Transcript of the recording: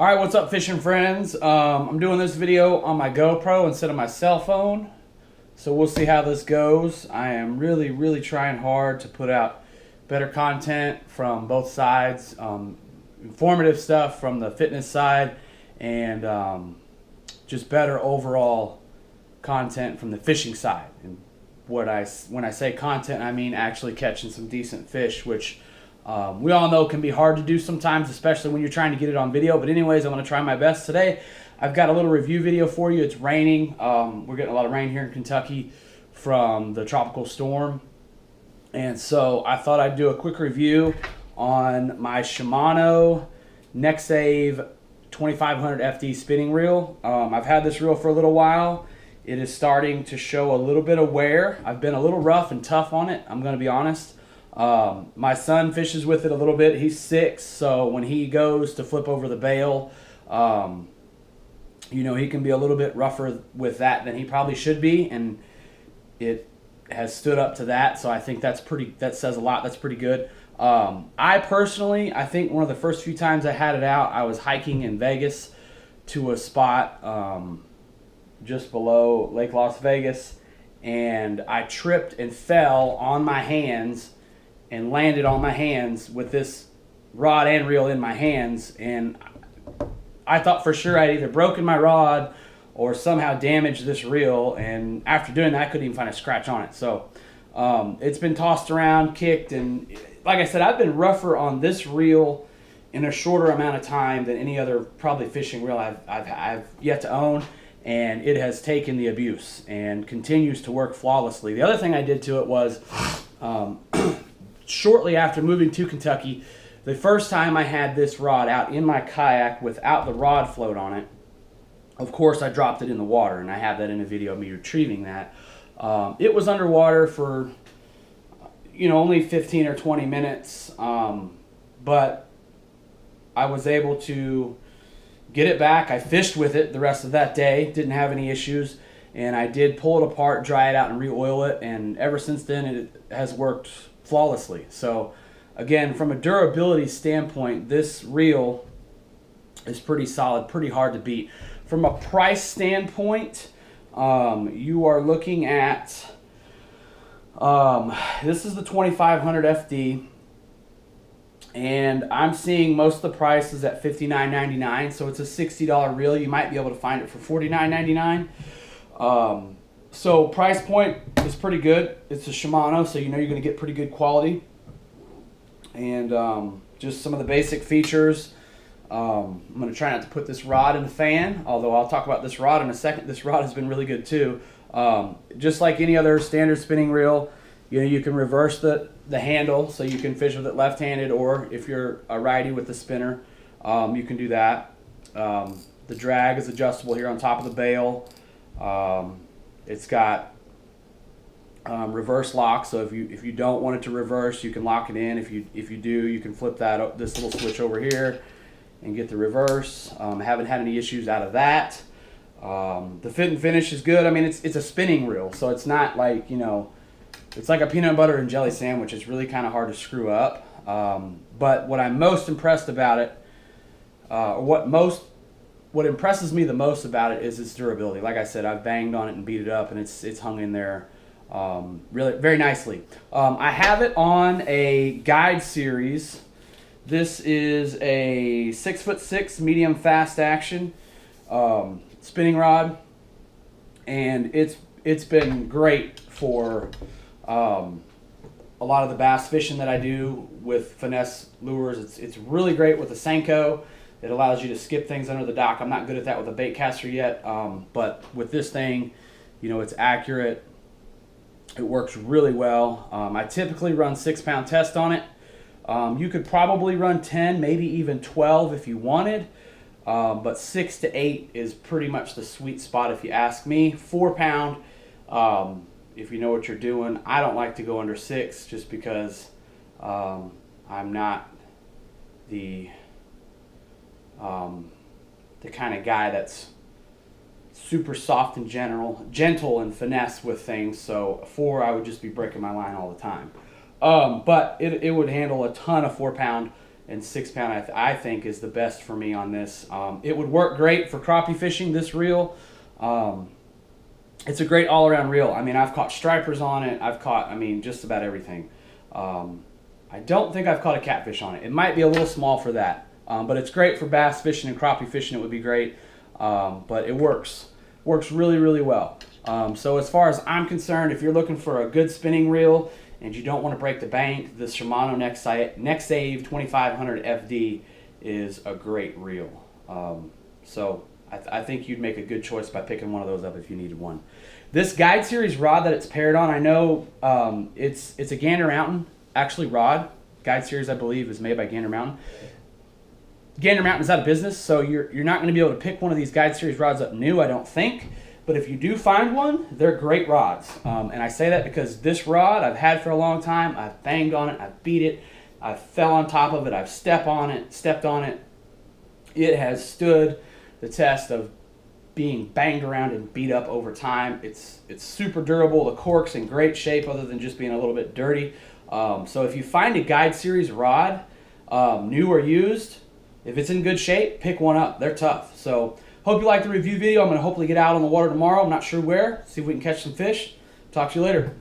All right, what's up, fishing friends? I'm doing this video on my GoPro instead of my cell phone, so we'll see how this goes. I am really trying hard to put out better content from both sides, informative stuff from the fitness side, and just better overall content from the fishing side. And when I say content, I mean actually catching some decent fish, which we all know can be hard to do sometimes, especially when you're trying to get it on video. But anyways, I'm going to try my best today. I've got a little review video for you. It's raining. We're getting a lot of rain here in Kentucky from the tropical storm. And so I thought I'd do a quick review on my Shimano Nexave 2500 FD spinning reel. I've had this reel for a little while. It is starting to show a little bit of wear. I've been a little rough and tough on it, I'm going to be honest. My son fishes with it a little bit. He's 6, so when he goes to flip over the bail, you know, he can be a little bit rougher with that than he probably should be, and it has stood up to that. So I think that says a lot. That's pretty good. I personally, I think one of the first few times I had it out, I was hiking in Vegas to a spot just below Lake Las Vegas, and I tripped and fell on my hands and landed on my hands with this rod and reel in my hands, and I thought for sure I'd either broken my rod or somehow damaged this reel, and after doing that I couldn't even find a scratch on it. So it's been tossed around, kicked, and like I said, I've been rougher on this reel in a shorter amount of time than any other probably fishing reel I've yet to own, and it has taken the abuse and continues to work flawlessly. The other thing I did to it was shortly after moving to Kentucky, the first time I had this rod out in my kayak without the rod float on it, of course I dropped it in the water, and I have that in a video of me retrieving that. It was underwater for, you know, only 15 or 20 minutes, but I was able to get it back. I fished with it the rest of that day, didn't have any issues, and I did pull it apart, dry it out, and re-oil it, and ever since then it has worked flawlessly. So again, from a durability standpoint, this reel is pretty solid, pretty hard to beat. From a price standpoint, you are looking at this is the 2500 FD, and I'm seeing most of the prices at $59.99, so it's a $60 reel. You might be able to find it for $49.99. So price point is pretty good. It's a Shimano, so you know you're going to get pretty good quality. And just some of the basic features. I'm going to try not to put this rod in the fan, although I'll talk about this rod in a second. This rod has been really good too. Just like any other standard spinning reel, you know, you can reverse the handle, so you can fish with it left-handed, or if you're a righty with the spinner, you can do that. The drag is adjustable here on top of the bail. It's got reverse lock, so if you don't want it to reverse, you can lock it in. If you do, you can flip this little switch over here and get the reverse. Haven't had any issues out of that. The fit and finish is good. I mean, it's a spinning reel, so it's not like, you know, it's like a peanut butter and jelly sandwich. It's really kind of hard to screw up. But what I'm most impressed about it, what impresses me the most about it is its durability. Like I said, I've banged on it and beat it up, and it's hung in there really very nicely. I have it on a guide series. This is a 6'6" medium fast action spinning rod, and it's been great for a lot of the bass fishing that I do with finesse lures. It's really great with the Senko. It allows you to skip things under the dock. I'm not good at that with a bait caster yet, but with this thing, you know, it's accurate. It works really well. I typically run 6-pound test on it. You could probably run 10, maybe even 12 if you wanted, but 6 to 8 is pretty much the sweet spot if you ask me. 4-pound, if you know what you're doing. I don't like to go under 6 just because I'm not the kind of guy that's super soft and gentle and finesse with things. So 4, I would just be breaking my line all the time. But it would handle a ton of 4-pound and 6-pound I think is the best for me on this. It would work great for crappie fishing, this reel. It's a great all-around reel. I mean, I've caught stripers on it. I've caught, I mean, just about everything. I don't think I've caught a catfish on it. It might be a little small for that, but it's great for bass fishing and crappie fishing. It would be great, but it works really, really well. So as far as I'm concerned, if you're looking for a good spinning reel and you don't want to break the bank, the Shimano Nexave 2500 FD is a great reel. So I think you'd make a good choice by picking one of those up if you needed one. This Guide Series rod that it's paired on, I know it's a Gander Mountain actually rod. Guide Series, I believe, is made by Gander Mountain. Gander Mountain is out of business, so you're not going to be able to pick one of these Guide Series rods up new, I don't think. But if you do find one, they're great rods. And I say that because this rod I've had for a long time. I've banged on it, I've beat it, I fell on top of it, I've stepped on it. It has stood the test of being banged around and beat up over time. It's super durable. The cork's in great shape other than just being a little bit dirty. So if you find a Guide Series rod, new or used, if it's in good shape, pick one up. They're tough. So hope you liked the review video. I'm going to hopefully get out on the water tomorrow. I'm not sure where. See if we can catch some fish. Talk to you later.